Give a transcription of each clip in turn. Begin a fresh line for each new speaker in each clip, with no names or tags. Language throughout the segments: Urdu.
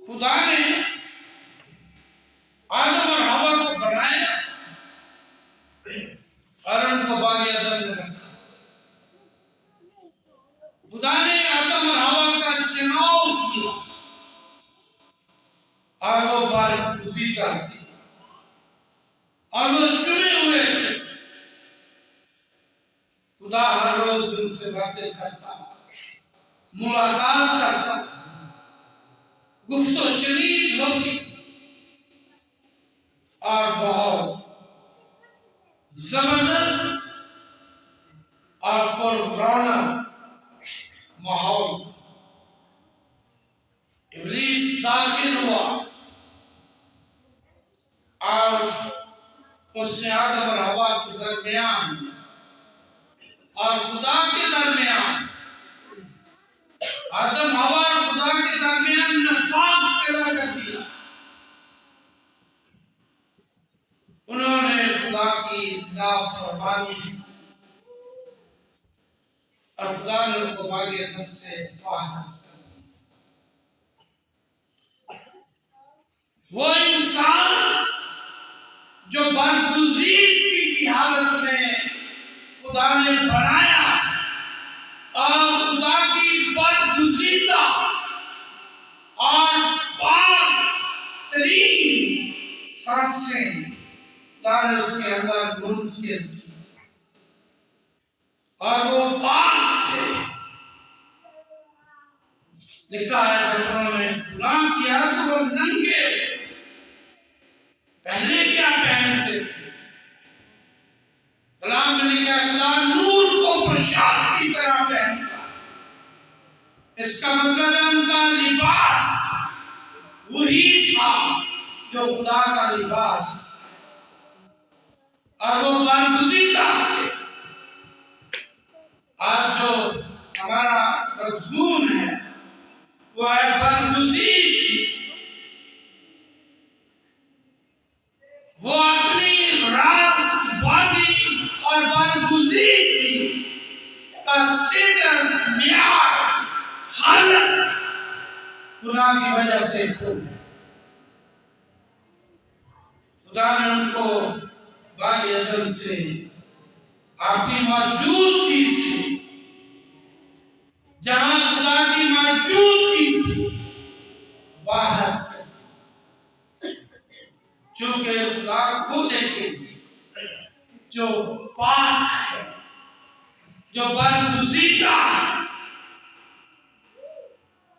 خدا نے آدم اور ہوا کو بنایا اور ان کو باغ عدن میں رکھا. خدا نے آدم اور ہوا کا چناؤ کیا اور وہ برگزیدہ تھے اور وہ چنے ہوئے تھے. خدا ہر روز ان سے باتیں کرتا، ملاقات کرتا، گفت و شنید ہوتی اور بہت زبردست اور پررونق ماحول. ابلیس داخل ہوا اور اس نے آدم اور ہوا کے درمیان اور خدا کے درمیان، آدم ہوا اور خدا کے درمیان نفاق پیدا کر دیا. انہوں نے خدا کی نافرمانی کی اور خدا نے ان کو باغ عدن سے باہر کر دیا. وہ انسان جو برگزیدگی کی حالت میں خدا نے بنایا اور خدا کی برگزیدہ اور پاک ترین سانسیں خدا نے اس کے اندر منتقل کی اور وہ پاک تھے. لکھا ہے جب انہوں نے گناہ کیا تو وہ ننگے پہلے کیا پہنتے تھے. کلام میں لکھا ہے خدا نور کو پوشاک کی طرح پہنتا. اس کا مطلب ہے ان کا لباس وہی تھا جو خدا کا لباس، اور وہ برگزیدہ تھے. آج جو ہمارا مضمون ہے وہ ہے برگزیدگی. وہ اپنی راست بازی اور برگزیدگی کا سٹیٹس، معیار، حالت گناہ کی وجہ سے کھو گئے. خدا نے ان کو باغ عدن سے اپنی موجودگی سے، جہاں خدا کی موجودگی تھی، باہر کر دیا. چونکہ خدا کو دیکھیں جو پاک ہے، جو برگزیدہ ہے،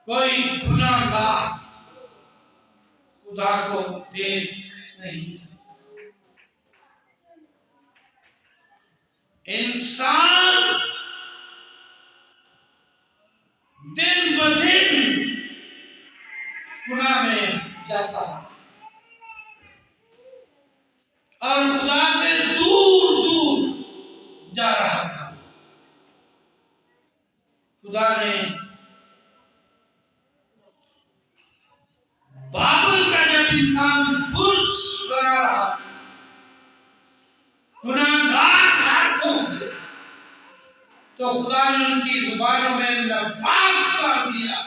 کوئی گناہ گار خدا کو دیکھ نہیں سکتا. انسان دن بدن گناہ میں جاتا رہا اور خدا سے دور دور جا رہا تھا. خدا نے بابل کا جب انسان برج بنا رہا تھا گناہگار ہاتھوں سے، تو خدا نے ان کی زبانوں میں نفاق کر دیا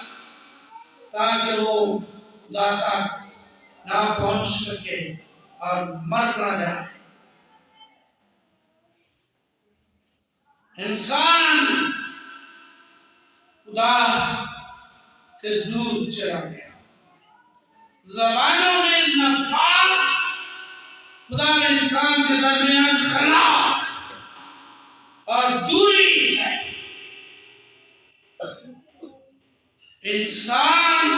تاکہ وہ خدا تک نہ پہنچ سکے اور مر نہ جائے. انسان خدا سے دور چلا گیا. زبانوں میں نفاق، خدا نے انسان کے درمیان خلا اور دوری ہے. انسان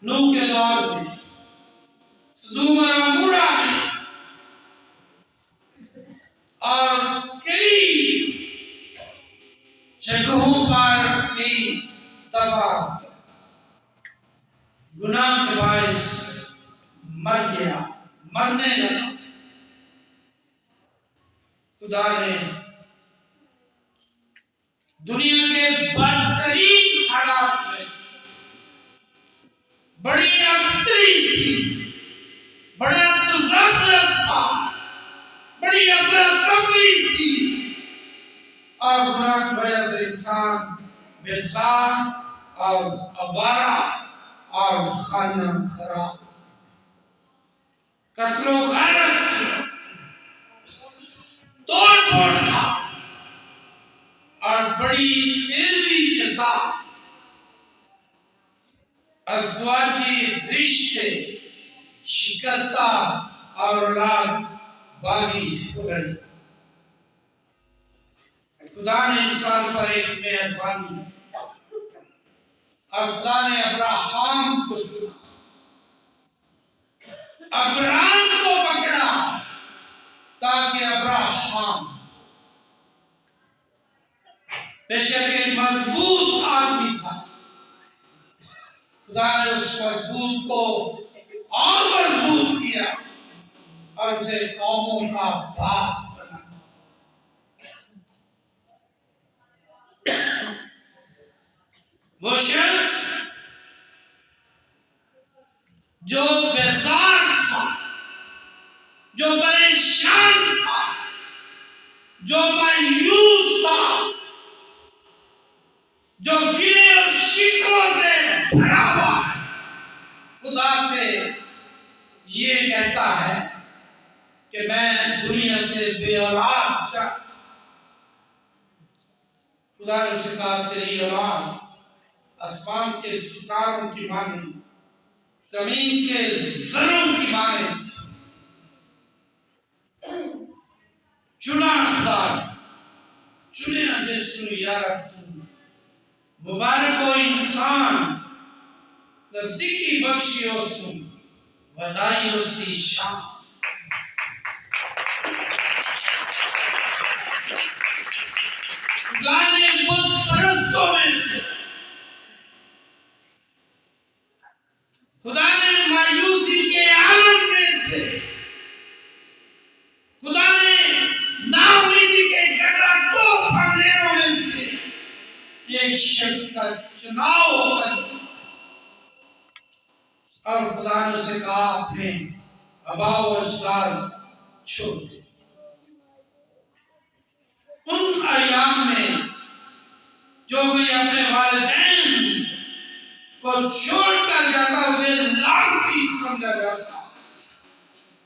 نوح کے دور میں، سدوم اور عمورہ میں اور کئی جگہوں پر کئی دفعہ گناہ کے باعث مر گیا، مرنے لگا. خدا نے دنیا کے بدترین حالات میں سے بڑی ابتری تھی، بڑا تزلزل تھا، بڑی افراتفری تھی، اور گناہ کی وجہ سے انسان بے ساکھ اور آوارہ اور خانہ خراب، قتل و غارت تھی، توڑ پھوڑ تھا، اور بڑی تیزی کے ساتھ ازواجی رشتے شکستہ اور اولاد باغی ہو گئی۔ خدا نے انسان پر ایک مہربانی، اور خدا نے ابراہم کو چنا، ابراہم کو پکڑا تاکہ ابراہم بے شک ایک مضبوط آدمی تھا، خدا نے اس مضبوط کو اور مضبوط کیا اور اسے قوموں کا باپ بنا۔ وہ شخص جو بیزار تھا، جو پریشان تھا، جو مایوس تھا، جو گلے اور شکووں سے بھرا ہوا، خدا سے یہ کہتا ہے کہ میں دنیا سے بے اولاد چاہتا۔ خدا نے اسے کہا تیری اولاد آسمان کے ستاروں کی مانند، زمین کے زروں کی مانند۔ چنا خدا چنے جس نو یار مبارک و انسان نزدیکی بخشی اس نو ودائی اس کی شان۔ خدا نے بت پرستوں میں سے، خدا نے مایوسی کے عالم میں سے، خدا نے ناامیدی کے گردوں پھاندیروں میں سے ایک شخص کا چناؤ کر، اور خدا نے اسے کہا اپنے آباء و اجداد چھوڑ دے۔ ان ایام میں جو کوئی اپنے والدین کو چھوڑ کر جاتا اسے لعنتی سمجھا جاتا،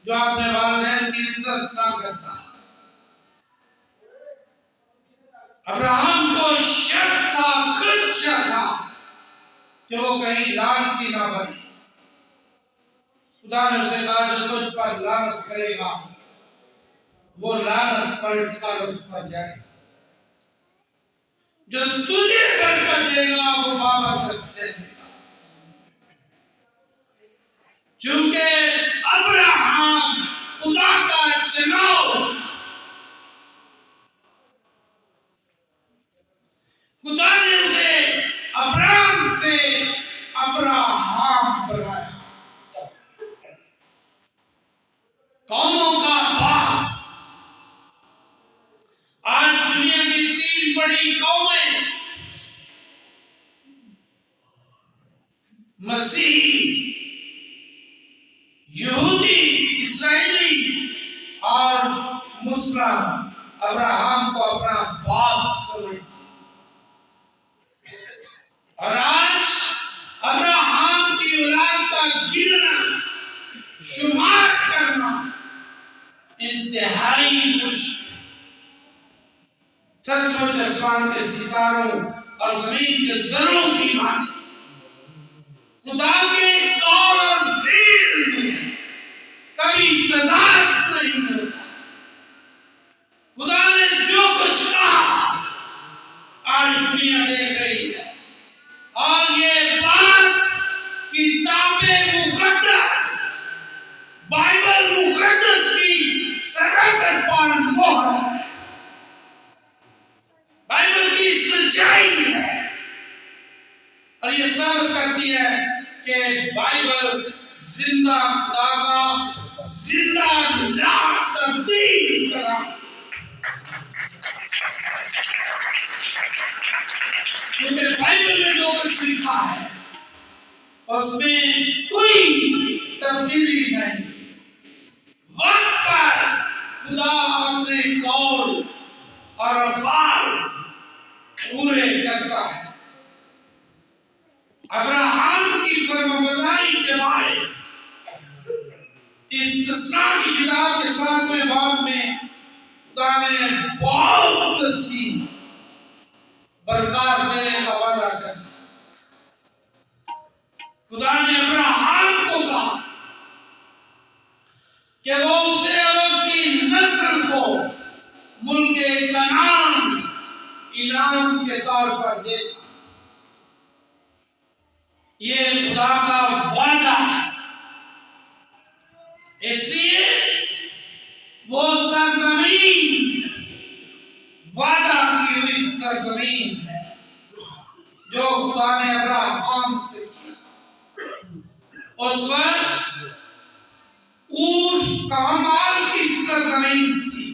جو اپنے والدین کی عزت نہ کرتا۔ ابراہم کو شک تھا، خدشہ تھا کہ وہ کہیں لعنتی نہ بنے۔ خدا نے اسے کہا جو تجھ پر لعنت کرے گا وہ لعنت پلٹ کر اس پر جائے، جو تجھے برکت دے گا وہ بابرکت چلے گا۔ چونکہ ابراہم خدا کا چناؤ، خدا نے اسے ابراہم سے ابراہم بنایا، قوموں کا باپ۔ آج دنیا کی 3 بڑی قومیں مسیحی، یہودی، اسرائیلی اور مسلم ابراہم کو اپنا باپ سمجھتے، اور آج ابراہم کی اولاد کا گننا شمار کرنا انتہائی مشکل۔ سچ مچ آسمان کے ستاروں اور زمین کے زروں کی مانند خدا کے قول اور فعل میں کبھی تضاد نہیں ہوتا۔ خدا نے جو کچھ کہا آج دنیا دیکھ رہی ہے، اور یہ بات کتاب مقدس، بائبل مقدس کی صداقت پر مہر ہے، بائبل کی سچائی ہے، اور یہ ثابت کرتی ہے کہ بائبل زندہ خدا کا زندہ لا تبدیل کرا۔ کیونکہ بائبل میں جو کچھ لکھا ہے اس میں کوئی تبدیلی نہیں۔ وقت پر خدا اپنے قول اور افعال پورے کرتا ہے۔ ابراہم کی فرمان استثناء کی کتاب کے 7ویں باب میں خدا نے بہت سی برکات دینے کا وعدہ کر دیا۔ خدا نے ابراہیم کو کہا کہ وہ اسے اور اس کی نسل کو ملک کنعان انعام کے طور پر دے گا۔ یہ خدا کا وعدہ ہے، اس لیے وہ سرزمین وعدہ کی ہوئی سرزمین ہے جو خدا نے ابراہیم سے کیا۔ اس وقت اوس کامال کی سرزمین تھی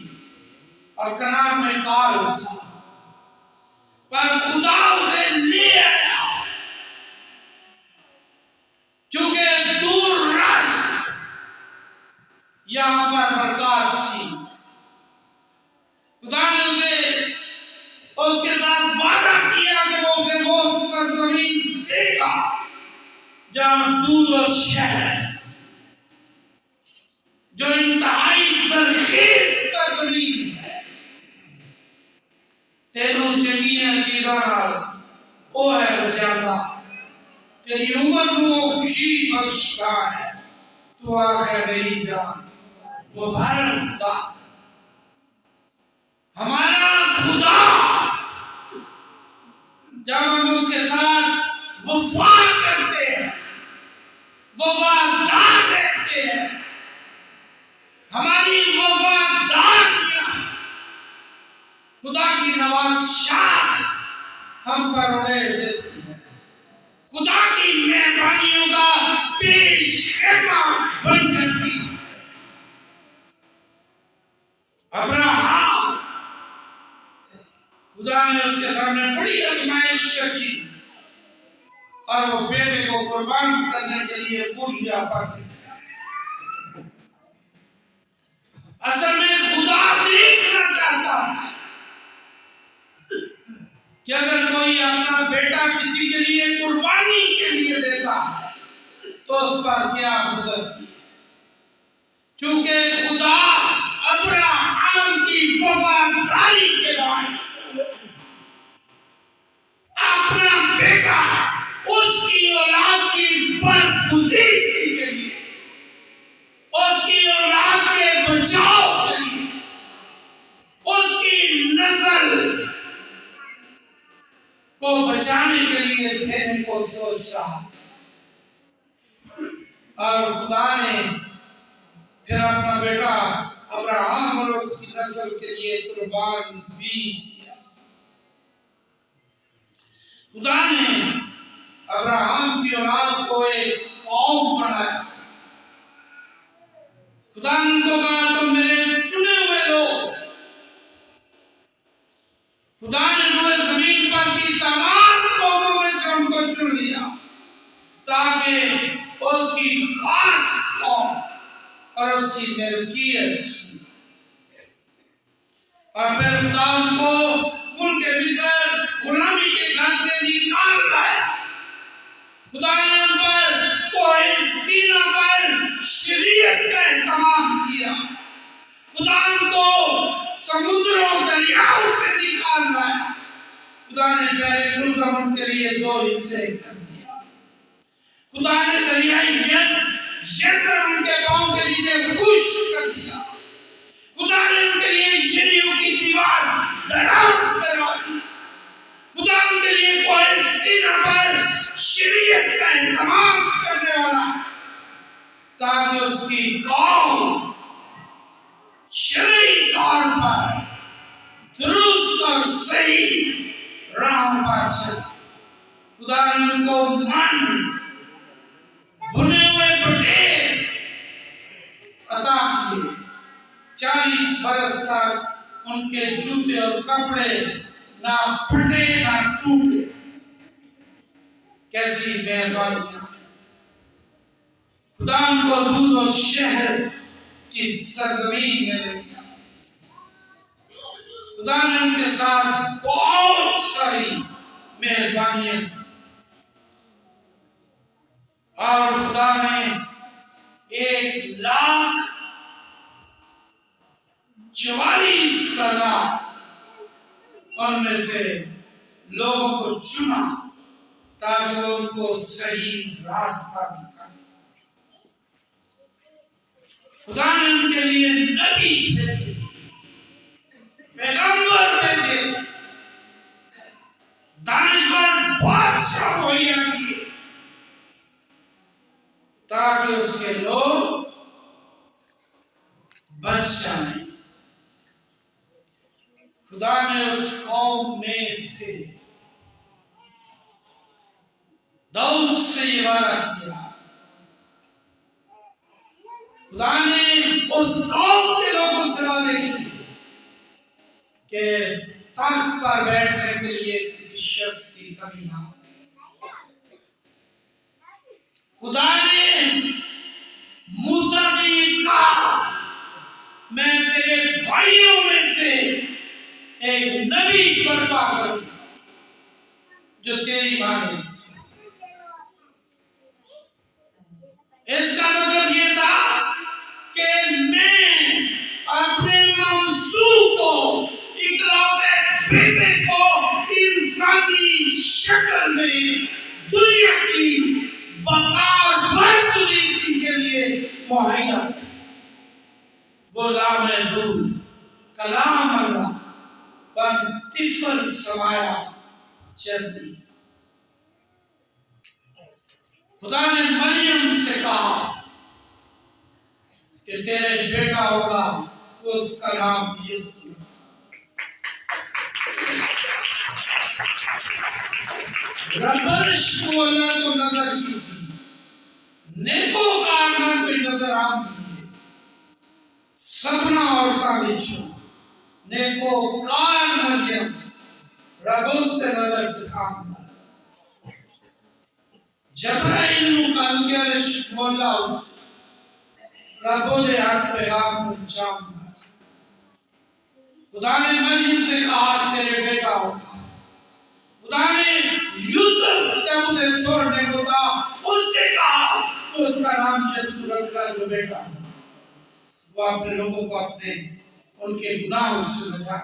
اور کنعان میں کال تھا، پر خدا اسے لے آیا چونکہ دور رس یہاں پر برکات تھی۔ خدا نے اسے اس کے ساتھ وعدہ کیا کہ وہ اسے وہ سرزمین دے گا جہاں دودھ اور شہد، جو انتہائی زرخیز سرزمین ہے، تینوں چنگیاں چیزاں وہ ہے بچاتا، تیری عمر کو خوشی بخشتا ہے، تو آخر میری جان مبارک خدا۔ ہمارا خدا جب ہم اس کے ساتھ وفا کرتے ہیں، وفادار رہتے ہیں، ہماری وفاداریاں خدا کی نوازشات ہم پر اڑیل دیتی ہیں، خدا کی مہربانیوں کا پیش خدمہ بن جاتی ہے۔ ابراہیم، خدا نے اس کے سامنے بڑی آزمائش رکھی اور وہ بیٹے کو قربان کرنے کے لیے پوجا پاتی۔ اصل میں خدا دیکھنا چاہتا تھا کہ اگر کوئی اپنا بیٹا کسی کے لیے قربانی کے لیے دیتا ہے تو اس پر کیا گزرتی ہے، چونکہ خدا ابراہیم کی وفاداری کے باعث اپنا بیٹا اس کی اولاد کی برگزیدگی کے لیے، اس کی اولاد کے بچاؤ کے لیے، اس کی نسل کو بچانے کے لیے دینے کو سوچ رہا، اور خدا نے پھر اپنا بیٹا ابراہیم اور اس کی نسل کے لیے قربان بھی کیا۔ خدا نے ابراہیم کی اولاد کو ایک قوم بنایا۔ خدا نے ان کو کہا تم میرے چنے ہوئے لوگ۔ خدا نے روئے زمین پر کی تمام قوموں میں سے ہم کو چن لیا تاکہ اس کی خاص قوم اور اس کی ملکیت، اور پھر خدا ان کو ملک مصر غلامی کے گھر سے نکال لایا۔ خدا نے ان پر کوہ سینا پر شریعت کا اہتمام کیا۔ خدا ان کو سمندروں دریاؤں سے نکال لایا۔ خدا نے پہلے ملک ان کے لیے 2 حصے کر دیا۔ خدا نے دریائی یردن ان کے پاؤں کے نیچے خشک کر دیا۔ خدا نے ان کے لیے یریحو کی دیوار دھڑام کروا دی۔ خدا ان کے لیے کوہ سینا پر شریعت کا اہتمام کرنے والا تاکہ اس کی قوم شرعی طور پر درست اور صحیح راہ پر چلے۔ خدا نے ان کو من بھنے ہوئے بٹیر عطا کیے۔ 40 برس تک ان کے جوتے اور کپڑے نہ پھٹے نہ ٹوٹے۔ کیسی مہربانی! خدا ان کو دودھ اور شہد کی سرزمین میں لے گیا۔ خدا نے ان کے ساتھ بہت ساری مہربانیاں کی، اور خدا نے 1 لاکھ ان کو صحیح راستہ دکھائے۔ خدا نے ان کے لیے نبی بھیجے، پیغمبر بھیجے، دانشور بادشاہ مہیا کیے تاکہ اس کے لوگ بچ جائیں۔ خدا نے اس قوم میں سے داؤد سے یہ وعدہ کیا، خدا نے اس قوم کے لوگوں سے وعدے کیے کہ تخت پر بیٹھنے کے لیے کسی شخص کی کمی نہ ہو۔ خدا نے موسیٰ سے یہ کہا، میں تیرے بھائیوں میں سے ایک نبی برپا کروں جو تیری مانے۔ اس کا مطلب یہ تھا کہ میں اپنے منصوب کو، اکلوتے بیٹے کو انسانی شکل میں دنیا کی بقا برقراری کے لیے مہیا وہ لامحدود کلام اللہ بن طفل سمایا چلتی۔ خدا نے مریم سے کہا کہ تیرے بیٹا ہوگا تو اس کا نام یسوع۔ ربش کو اللہ کو نظر کی تھی، نیکوکار نہ کوئی نظر آمدی ہے، سپنا عورتہ بچھو نیکوکار مریم رب اس تے نظر دکھاؤں گا۔ جبرائیل کا انگیرش مولا رب دے ہاتھ پیغام پہنچاؤں گا۔ خدا نے مریم سے کہا تیرے بیٹا ہوگا۔ خدا نے یوسف کے مجھے چھوڑنے کو کہا، اس سے کہا تو اس کا نام یسوع رکھ رہا جو بیٹا ہے۔ وہ اپنے لوگوں کو اپنے ان کے گناہوں سے بچا۔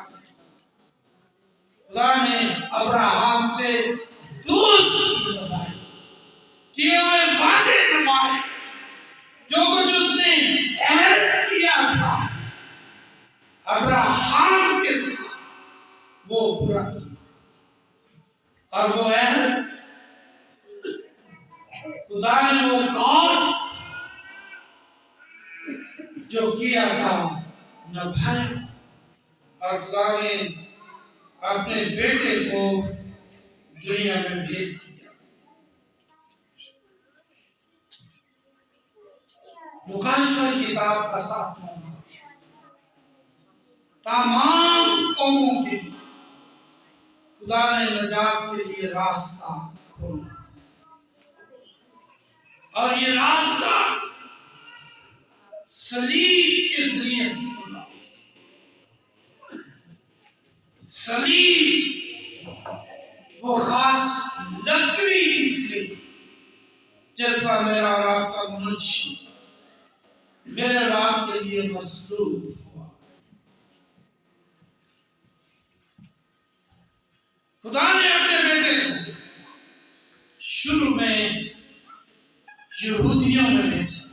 خدا نے ابراہیم سے دوستی بنائی، کیے ہوئے وعدے نبھائے، جو کچھ اس نے عہد کیا تھا ابراہیم کے ساتھ وہ پورا کیا۔ اور وہ عہد خدا نے وہ کام جو کیا تھا نبھایا، اور خدا نے اپنے بیٹے کو دنیا میں بھیج دیا۔ مکاشفہ کتاب کا 7واں باب، تمام قوموں کے لیے خدا نے نجات کے لیے راستہ کھولا، اور یہ راستہ صلیب کے ذریعے سے کھولا۔ صلیب وہ خاص لکڑی کی صلیب جس پر میرا اور آپ کا منشی میرے اور آپ کے لیے مصلوب ہوا۔ خدا نے اپنے بیٹے کو شروع میں یہودیوں میں بھیجا۔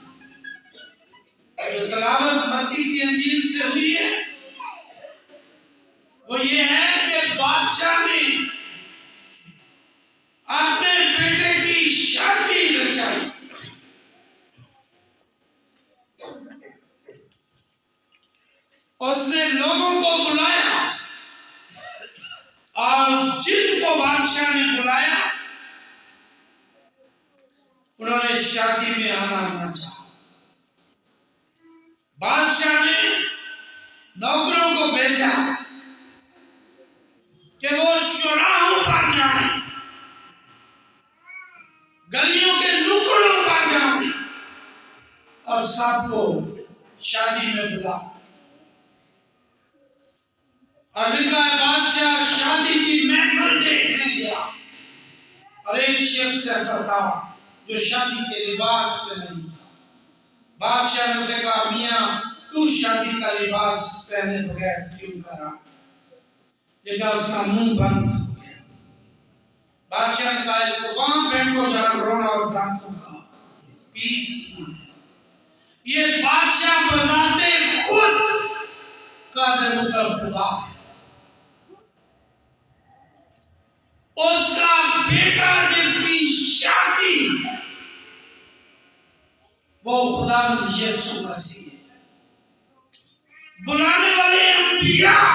جو تلاوت متی کی انجیل سے ہوئی ہے وہ یہ ہے کہ بادشاہ نے اپنے بیٹے کی شادی رچائی۔ اس نے لوگوں کو بلایا، اور جن کو بادشاہ نے بلایا انہوں نے شادی میں آنا نہ چاہا۔ بادشاہ نے نوکروں کو بھیجا کہ وہ چوراہوں پر جائیں، گلیوں کے نکڑوں پر جائیں، اور سب کو شادی میں بلا۔ اور لکھا ہے بادشاہ شادی کی محفل دیکھنے گیا، اور ایک شخص ایسا تھا جو شادی کے لباس پہ نہیں تھا۔ بادشاہ نے اسے کہا میاں تو شادی کا لباس پہنے بغیر کیوں کرا؟ لیکن اس کا منہ بند ہو گیا۔ بادشاہ نے کہا اس کو وہاں پھینکو جہاں رونا اور دانتوں کا پیسنا۔ یہ بادشاہ بذات خود قادر مطلق خدا ہے۔ اس کا بیٹا جس کی شادی وہ خدا یسوع مسیح ہے۔ بلانے والے انبیاء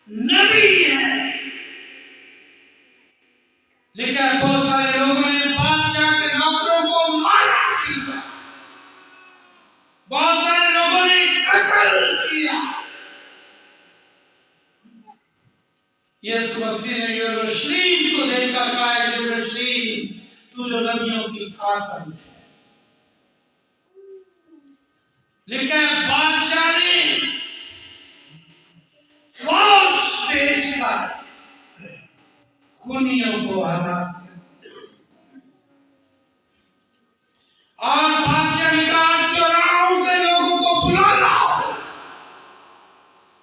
نبی ہیں۔ لکھا ہے بہت سارے لوگوں نے بادشاہ کے نوکروں کو مارا کیا، بہت سارے لوگوں نے قتل کیا۔ یسوع مسیح نے یروشلم کو دیکھ کر کہا ہے یروشلم تو جو نبیوں کی قاتل ہے۔ لکھا ہے بادشاہ نے فوج بھیج کر خونیوں کو ہلاک کر، اور بادشاہ نے کہا چوراہوں سے لوگوں کو بلا لاؤ،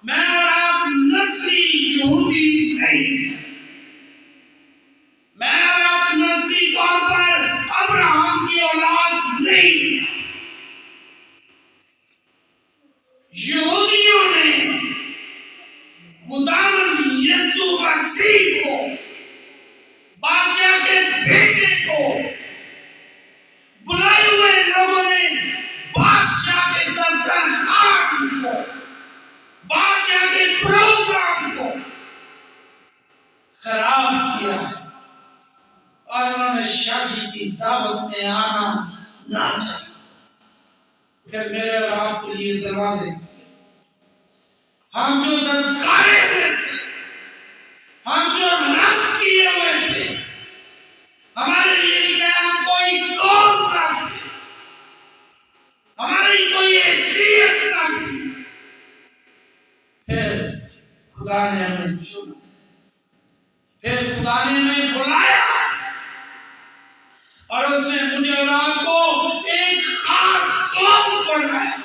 میں اور آپ نسلی یہودی نہیں، میں اور آپ نسلی طور پر ابراہم کی اولاد نہیں۔ یہودیوں نے خداوند یسوع مسیح کو، بادشاہ کے بیٹے کو، بلائے ہوئے لوگوں نے بادشاہ کے دسترخوان کو، بادشاہ کے پروگرام کو خراب کیا، اور انہوں نے شادی کی دعوت میں آنا نہ چاہا۔ پھر میرے اور آپ کے لیے دروازے، ہم جو دھتکارے ہوئے تھے، ہم جو رد کیے ہوئے تھے، ہمارے لیے لکھا ہم کوئی قوم نہ تھے، ہماری کوئی حیثیت نہ تھی، پھر خدا نے ہمیں چنا، پھر خدا نے ہمیں بلایا، اور اس نے مجھے اور آپ کو ایک خاص قوم بنایا۔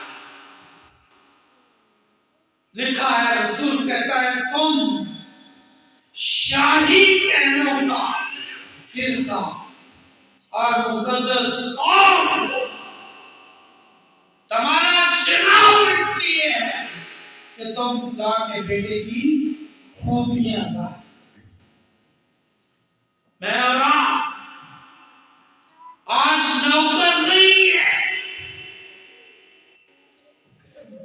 لکھا ہے رسول کہتا ہے تم شاہی کہنوں کا فرقہ اور مقدس قوم، تمہارا چناؤ اس لیے ہے کہ تم خدا کے بیٹے کی خوبیاں ظاہر۔ میں اور آپ آج نوکر نہیں ہے۔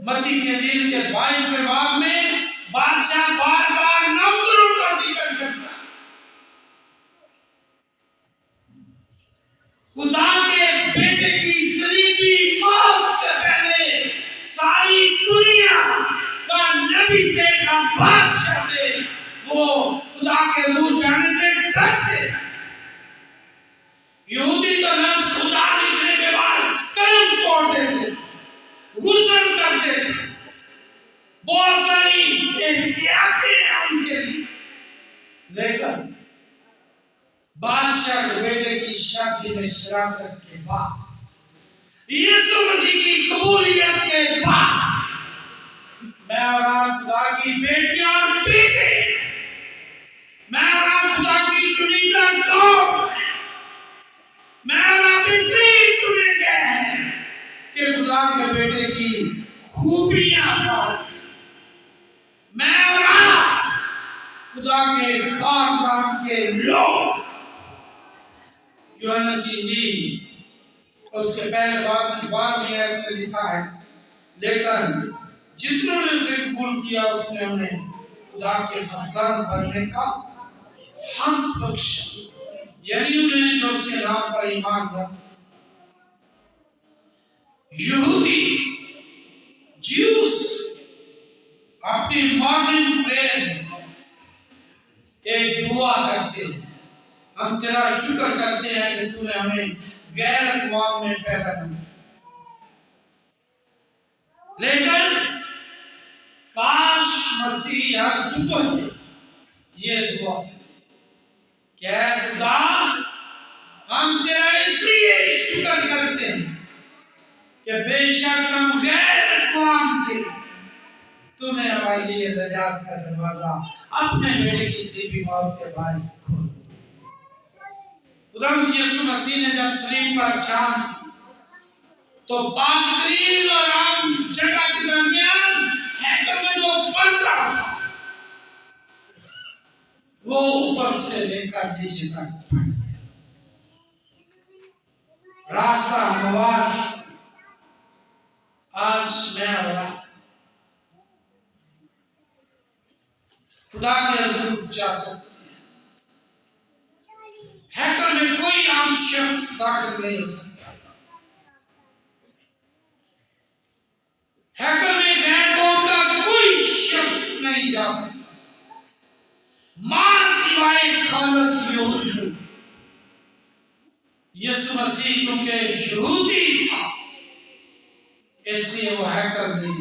متی کے انجیل کے 22ویں باب میں بادشاہ بار بار نوکروں کا ذکر کرتا ہے۔ خدا کے بیٹے کی صلیبی موت سے پہلے ساری دنیا کا نبی دیکھا بادشاہ تھے، وہ خدا کے روح جانے سے ڈرتے۔ یہودی تو لفظ خدا لکھنے کے بعد قلم توڑ دیتے، غسل کرتے تھے، بہت ساری احتیاطیں ہیں ان کے لیے، لیکن بادشاہ کے بیٹے کی شادی میں شراکت کے بعد، یسوع مسیح کی قبولیت کے بعد، میں اور آپ خدا کی بیٹیاں اور بیٹے، میں اور آپ خدا کی چنیدہ قوم، میں اور آپ اس لیے چنے گئے ہیں کہ خدا کے بیٹے کی خوبیاں ظاہر کی۔ میں اور آپ خدا کے خاندان کے لوگ۔ یوحنا کی انجیل اس کے پہلے باب کی 12ویں آیت میں لکھا ہے، لیکن جتنوں نے اسے قبول کیا اس نے انہیں خدا کے فرزند بننے کا حق بخشا، یعنی انہیں جو اس کے نام پر ایمان لایا۔ یہودی جیوس اپنی مارننگ پریئر میں ایک دعا کرتے ہیں، ہم تیرا شکر کرتے ہیں کہ تو نے ہمیں غیر اقوام میں پیدا کیا، لیکن کاش مسیح ہر صبح میں یہ دعا کہ اے خدا ہم تیرا اس لیے شکر کرتے ہیں کہ بے شک ہم غیر اقوام تھے، تو نے ہمارے لیے نجات کا دروازہ اپنے بیٹے کی صلیبی موت کے باعث کھول دیا۔ خدا یسوع مسیح نے جب صلیب پر جان دی تو پاک ترین اور عام جگہ کے درمیان ہیکل میں جو پردہ تھا وہ اوپر سے لے کر نیچے تک پھٹ گیا۔ راستہ ہموار آج میں اور آپ خدا کے حضور جا سکتے ہیں۔ ہیکل میں کوئی عام شخص داخل نہیں ہو سکتا۔ ہیکل میں غیر قوم کا کوئی شخص نہیں جا سکتا ماں سوائے خالص یہودیوں۔ یسوع مسیح چونکہ یہودی تھا اس لیے وہ ہیکل میں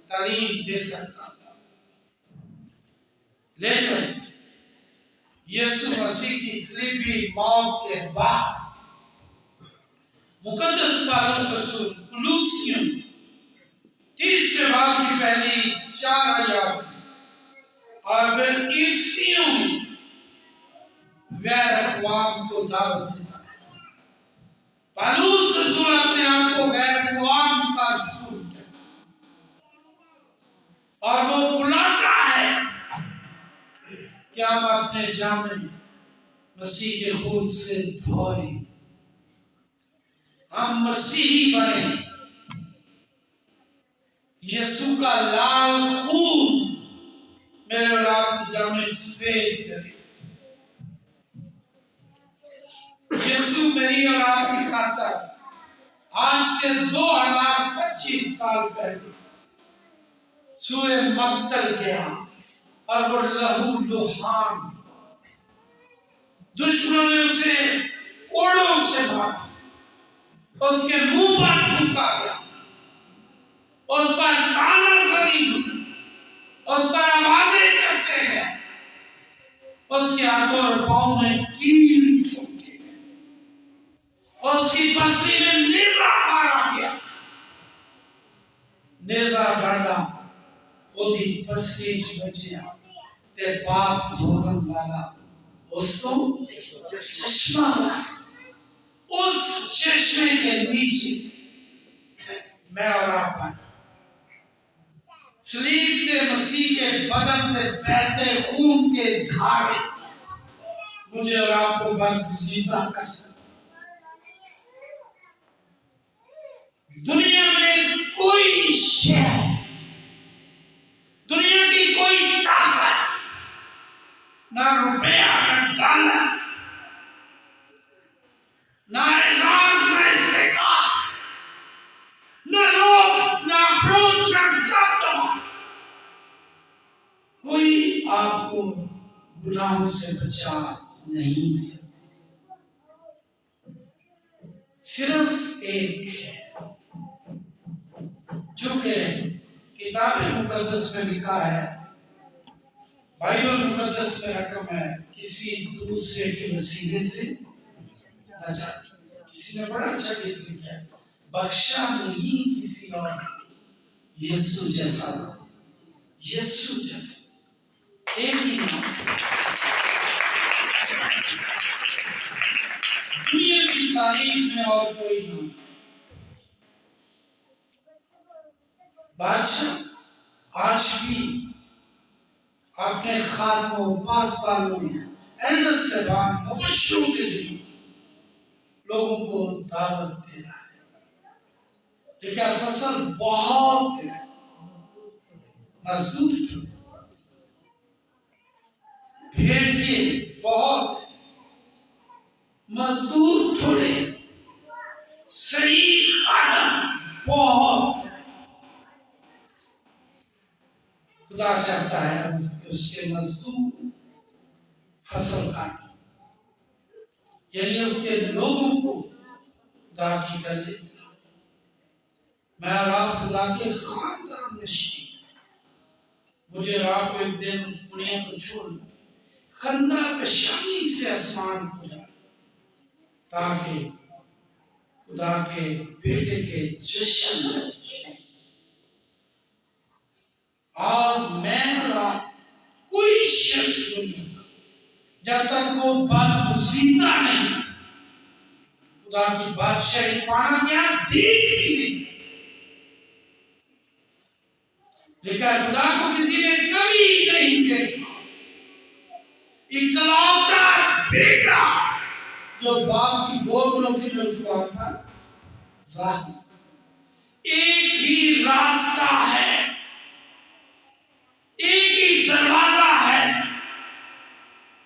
تعلیم دے سکتا تھا، لیکن یسوع مسیح کی صلیبی موت کے بعد مقدس پالوس رسول کلوسیوں 30 باب کی پہلی 4 آیات اور پھر افسیوں میں غیر اقوام کو دعوت دیتا ہے۔ پالوس رسول اپنے آپ کو غیر اقوام کا رسول ہے اور وہ بلاتا ہے کہ ہم اپنے جامے مسیح کے خون سے دھوئیں، ہم مسیحی بنیں، یسوع کا لال خون میرے اور آپ کے جامے سفید کرے۔ یسوع میری اور آپ کی خاطر آج سے 2025 سال پہلے سورہ مقتل گیا اور وہ لہو لہان، دشمنوں نے اسے کوڑوں سے مارا، اس کے منہ پر تھوکا گیا، اس پر تانا زنی ہوئی، اس پر آوازیں کسے گئے، اس کے ہاتھوں اور پاؤں میں کیل ٹھوکے گئے، اس کی پسلی میں نیزہ مارا گیا۔ نیزہ ڈانڈا ਉਹਦੀ ਪਸਲੀ ਚ ਬਚਿਆ ਤੇ ਪਾਪ ਧੋਣ ਵਾਲਾ ਉਸ ਤੋਂ چشمہ اس چشمے کے نیچے میں اور آپ ہیں۔ صلیب سے مسیح کے بدن سے بہتے خون کے دھارے مجھے اور آپ کو برگزیدہ کر سکتے۔ دنیا میں کوئی شے، دنیا کی کوئی طاقت، نہ روپیہ، نہ ڈالر، نہ اعزاز، نہ استحقاق، نہ لوگ، نہ اپروچ، نہ دبدبہ، کوئی آپ کو گناہوں سے بچا نہیں سکتا۔ صرف ایک ہے جو کہ کتاب مقدس میں لکھا ہے، بائبل مقدس میں رقم ہے، کسی دوسرے کے وسیلے سے نجات۔ کسی نے بڑا اچھا لکھا ہے، بخشا نہیں کسی اور، یسوع جیسا، یسوع جیسا، ایک ہی نام۔ دنیا کی تاریخ میں اور کوئی نام۔ بادشاہ آج بھی اپنے خادموں، پاسبانوں، ایلڈر صاحبان، مبشروں کے ذریعے لوگوں کو دعوت دے رہا ہے، لیکن فصل بہت ہے، مزدور تھوڑے، بھیڑیے بہت، مزدور تھوڑے، صحیح خادم بہت۔ خدا چاہتا ہے کہ اس کے مزدور فصل کاٹیں، یعنی اس کے لوگوں کو خدا کی گلے ملا۔ میں اور آپ خدا کے خاندان نشین، مجھے اور آپ کو ایک دن اس دنیا کو چھوڑنا، خندہ پیشانی سے آسمان کو جانا، تاکہ خدا کے بیٹے کے جشن اور میں اور آپ کوئی شخص نہیں جب تک وہ برگزیدہ نہیں خدا کی بادشاہی پانا کیا دیکھ ہی نہیں سکتا. لیکن خدا کو کسی نے کبھی نہیں دیکھا. اکلوتا بیٹا جو باپ کی گود میں اسی میں سوا تھا ظاہر. ایک ہی راستہ ہے, ایک ہی دروازہ ہے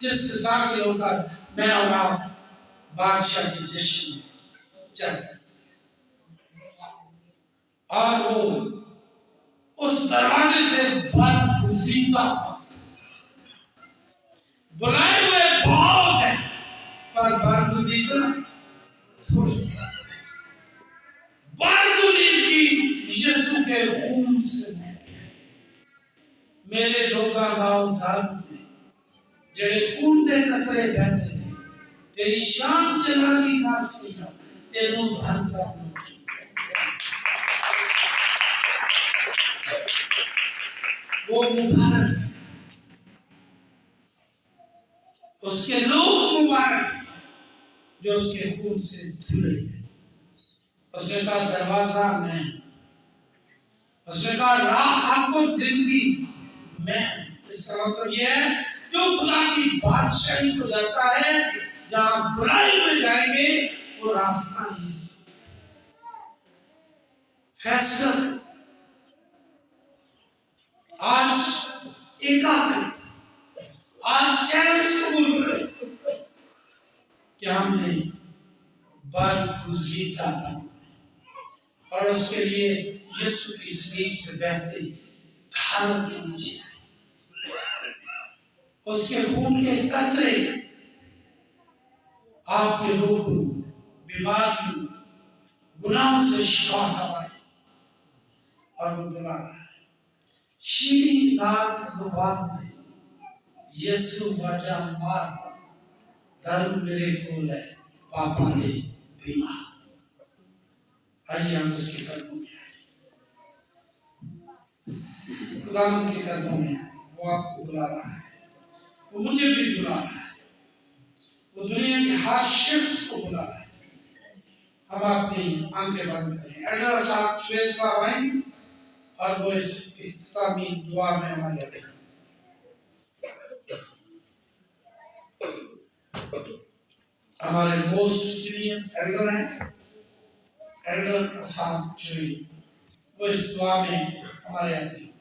جس سے داخل ہو کر میں اور آپ بادشاہ کے جشن میں جا سکتے. اور وہ اس دروازے سے برگزیدہ بلائے ہوئے بہت ہیں پر برگزیدہ تھوڑی. برگزید کی یسوع کے خون سے میرے لوگاں داؤ دھرم میں جڑے خون دے قطرے بہتے ہیں تیری شان چلا کی ناسیہ تینوں دھن کا مجھے وہ مبارک اس کے لوگ مبارک جو اس کے خون سے دھلے. اس نے کہا دروازہ میں, اس نے کہا راہ حق و زندگی میں. اس کا مطلب یہ ہے جو خدا کی بادشاہی کو جاتا ہے جہاں برائی میں جائیں گے وہ راستہ یسوع. فیصلہ آج ایک آج چیلنج قبول کریں کہ ہم نے برگزیدہ بننا اور اس کے لیے یسوع کی سلیب سے بہتے دھاروں کے نیچے اس کے خون کے قطرے آپ کے روگوں, بیماریوں, گناہوں سے شفا کا باعث. اور وہ بلا رہا ہے شیریں ناک زبان دے یسوع وجہ مار در میرے کول ہے پاپا دے بیمار. آئیے ہم اس کے قدموں میں آئیں. خدا ان کے قدموں میں وہ آپ کو بلا رہا ہے, وہ مجھے بھی بلا رہا ہے, وہ دنیا کے ہر شخص کو بلا رہا ہے. ہم اپنی آنکھیں بند کریں. ایڈر صاحب شویل صاحب آئیں گے اور وہ اس اختتامی دعا میں ہمارے آئیں. ہمارے موسٹ سینئر ایڈر ہیں ایڈر صاحب شویل, وہ اس دعا میں ہمارے آتے ہیں.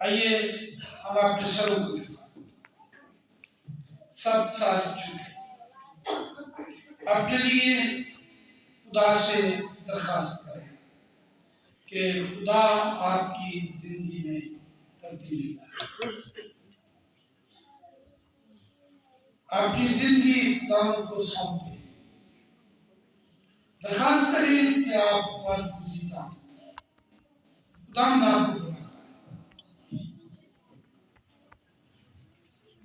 آئیے ہم آپ کے سروں کو چھکا سب ساتھ چھکے اپنے لیے خدا سے درخواست کریں کہ خدا آپ کی زندگی میں تبدیلی کرے. اپنی زندگی خدا کو سونپیں. درخواست کریں کہ آپ برگزیدہ خدا آپ